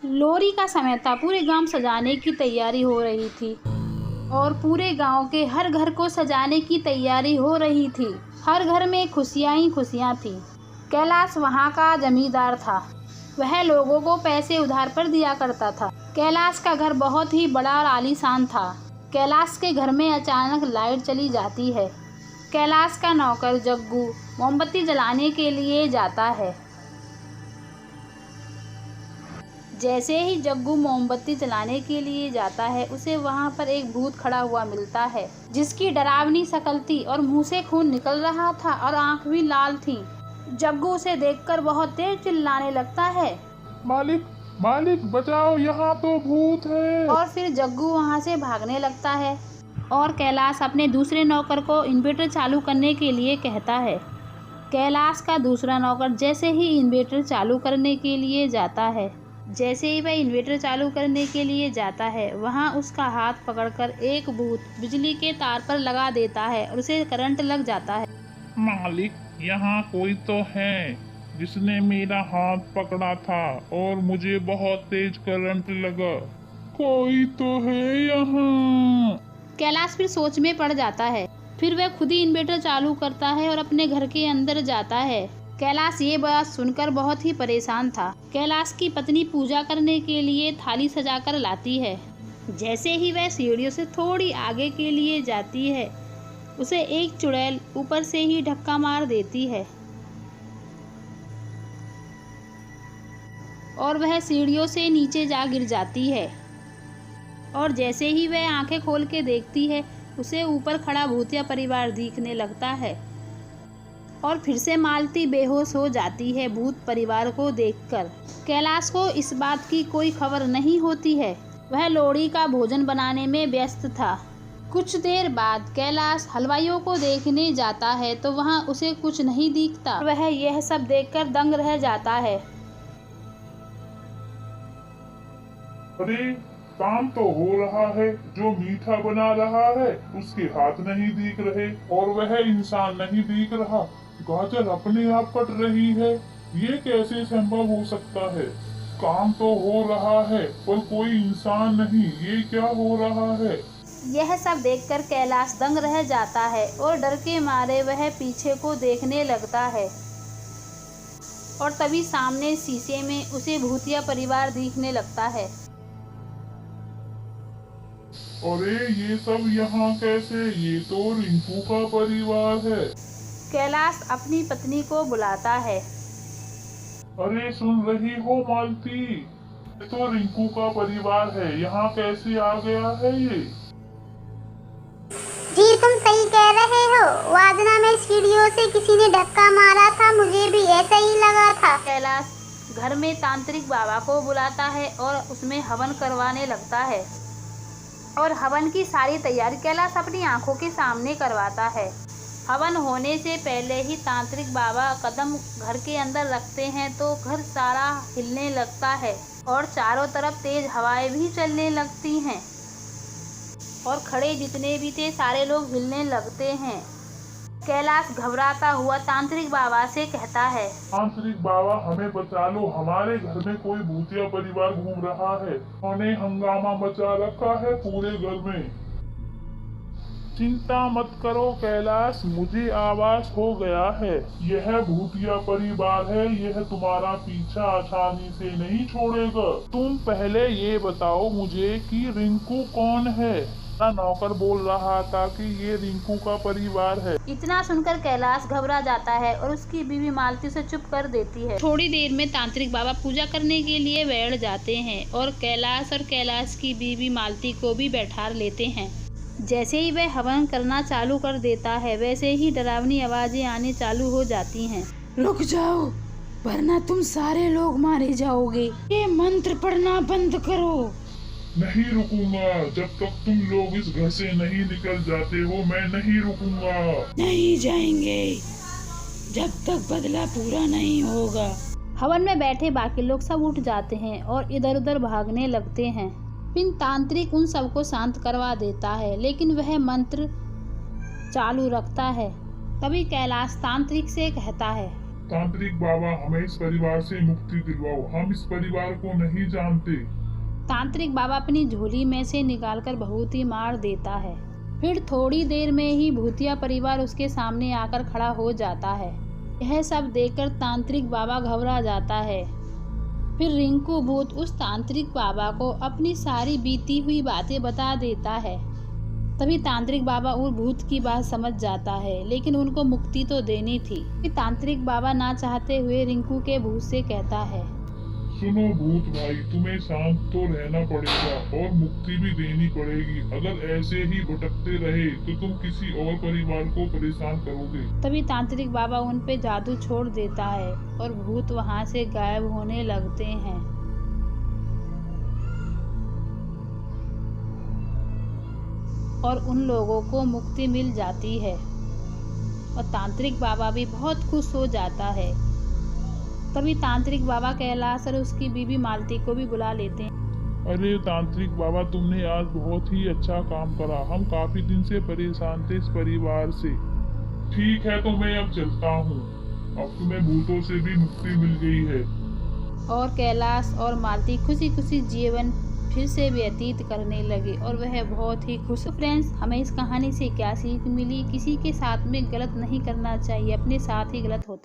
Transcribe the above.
लोरी का समय था। पूरे गांव सजाने की तैयारी हो रही थी और पूरे गांव के हर घर को सजाने की तैयारी हो रही थी। हर घर में खुशियां ही खुशियां थी। कैलाश वहां का जमींदार था। वह लोगों को पैसे उधार पर दिया करता था। कैलाश का घर बहुत ही बड़ा और आलीशान था। कैलाश के घर में अचानक लाइट चली जाती है। कैलाश का नौकर जग्गू मोमबत्ती जलाने के लिए जाता है। जैसे ही जग्गू मोमबत्ती जलाने के लिए जाता है, उसे वहां पर एक भूत खड़ा हुआ मिलता है, जिसकी डरावनी शक्ल थी और मुंह से खून निकल रहा था और आंख भी लाल थी। जग्गू उसे देखकर बहुत तेज चिल्लाने लगता है, मालिक मालिक बचाओ, यहाँ तो भूत है। और फिर जग्गू वहां से भागने लगता है और कैलाश अपने दूसरे नौकर को इन्वर्टर चालू करने के लिए कहता है। कैलाश का दूसरा नौकर जैसे ही इन्वर्टर चालू करने के लिए जाता है, वहां उसका हाथ पकड़कर एक भूत बिजली के तार पर लगा देता है और उसे करंट लग जाता है। मालिक, यहाँ कोई तो है जिसने मेरा हाथ पकड़ा था और मुझे बहुत तेज करंट लगा। कोई तो है यहाँ। कैलाश फिर सोच में पड़ जाता है। फिर वह खुद ही इन्वर्टर चालू करता है और अपने घर के अंदर जाता है। कैलाश ये बात सुनकर बहुत ही परेशान था। कैलाश की पत्नी पूजा करने के लिए थाली सजाकर लाती है। जैसे ही वह सीढ़ियों से थोड़ी आगे के लिए जाती है, उसे एक चुड़ैल ऊपर से ही धक्का मार देती है और वह सीढ़ियों से नीचे जा गिर जाती है। और जैसे ही वह आंखें खोल के देखती है, उसे ऊपर खड़ा भूतिया परिवार दिखने लगता है और फिर से मालती बेहोश हो जाती है भूत परिवार को देखकर। कैलाश को इस बात की कोई खबर नहीं होती है। वह लोहड़ी का भोजन बनाने में व्यस्त था। कुछ देर बाद कैलाश हलवाइयों को देखने जाता है तो वहां उसे कुछ नहीं दिखता। वह यह सब देखकर दंग रह जाता है। अरे, काम तो हो रहा है। जो मीठा बना रहा है उसके हाथ नहीं दिख रहे और वह इंसान नहीं दिख रहा। गाजर अपने आप कट रही है। ये कैसे संभव हो सकता है? काम तो हो रहा है पर कोई इंसान नहीं। ये क्या हो रहा है? यह सब देखकर कैलाश दंग रह जाता है और डर के मारे वह पीछे को देखने लगता है और तभी सामने शीशे में उसे भूतिया परिवार दिखने लगता है। अरे, ये सब यहाँ कैसे? ये तो रिंकू का परिवार है। कैलाश अपनी पत्नी को बुलाता है। अरे, सुन रही हो मालती? ये तो रिंकू का परिवार है। यहाँ कैसे आ गया है ये? जी, तुम सही कह रहे हो। वाजना में सीढ़ियों से किसी ने धक्का मारा था, मुझे भी ऐसा ही लगा था। कैलाश घर में तांत्रिक बाबा को बुलाता है और उसमें हवन करवाने लगता है और हवन की सारी तैयारी कैलाश अपनी आंखों के सामने करवाता है। हवन होने से पहले ही तांत्रिक बाबा कदम घर के अंदर रखते हैं तो घर सारा हिलने लगता है और चारों तरफ तेज हवाएं भी चलने लगती हैं और खड़े जितने भी थे सारे लोग हिलने लगते हैं। कैलाश घबराता हुआ तांत्रिक बाबा से कहता है, तांत्रिक बाबा, हमें बचा लो। हमारे घर में कोई भूतिया परिवार घूम रहा है। उन्हें हंगामा मचा रखा है पूरे घर में। चिंता मत करो कैलाश, मुझे आवाज हो गया है। यह भूतिया परिवार है। यह तुम्हारा पीछा आसानी से नहीं छोड़ेगा। तुम पहले ये बताओ मुझे कि रिंकू कौन है? नौकर बोल रहा था कि ये रिंकू का परिवार है। इतना सुनकर कैलाश घबरा जाता है और उसकी बीवी मालती उसे चुप कर देती है। थोड़ी देर में तांत्रिक बाबा पूजा करने के लिए बैठ जाते हैं और कैलाश की बीवी मालती को भी बैठा लेते हैं। जैसे ही वह हवन करना चालू कर देता है, वैसे ही डरावनी आवाजें आने चालू हो जाती हैं। रुक जाओ, वरना तुम सारे लोग मारे जाओगे। ये मंत्र पढ़ना बंद करो। नहीं रुकूंगा। जब तक तुम लोग इस घर से नहीं निकल जाते हो, मैं नहीं रुकूंगा। नहीं जाएंगे जब तक बदला पूरा नहीं होगा। हवन में बैठे बाकी लोग सब उठ जाते हैं और इधर उधर भागने लगते हैं। फिर तांत्रिक उन सबको शांत करवा देता है, लेकिन वह मंत्र चालू रखता है। तभी कैलाश तांत्रिक से कहता है, तांत्रिक बाबा, हमें इस परिवार से मुक्ति दिलवाओ, हम इस परिवार को नहीं जानते। तांत्रिक बाबा अपनी झोली में से निकालकर भभूति मार देता है। फिर थोड़ी देर में ही भूतिया परिवार उसके सामने आकर खड़ा हो जाता है। यह सब देखकर तांत्रिक बाबा घबरा जाता है। फिर रिंकू भूत उस तांत्रिक बाबा को अपनी सारी बीती हुई बातें बता देता है। तभी तांत्रिक बाबा उन भूत की बात समझ जाता है, लेकिन उनको मुक्ति तो देनी थी। फिर तांत्रिक बाबा ना चाहते हुए रिंकू के भूत से कहता है, सुनो भूत भाई, तुम्हें शांत तो रहना पड़ेगा और मुक्ति भी देनी पड़ेगी। अगर ऐसे ही भटकते रहे तो तुम किसी और परिवार को परेशान करोगे। तभी तांत्रिक बाबा उन पे जादू छोड़ देता है और भूत वहां से गायब होने लगते हैं। और उन लोगों को मुक्ति मिल जाती है और तांत्रिक बाबा भी बहुत खुश हो जाता है। तभी तांत्रिक बाबा कैलाश और उसकी बीवी मालती को भी बुला लेते हैं। अरे तांत्रिक बाबा, तुमने आज बहुत ही अच्छा काम करा। हम काफी दिन से परेशान थे इस परिवार से। ठीक है, तो मैं अब चलता हूँ। अब तुम्हें भूतों से भी मुक्ति मिल गई है। और कैलाश और मालती खुशी खुशी जीवन फिर से व्यतीत करने लगे और वह बहुत ही खुश। फ्रेंड्स, हमें इस कहानी से क्या सीख मिली? किसी के साथ में गलत नहीं करना चाहिए, अपने साथ ही गलत होता है।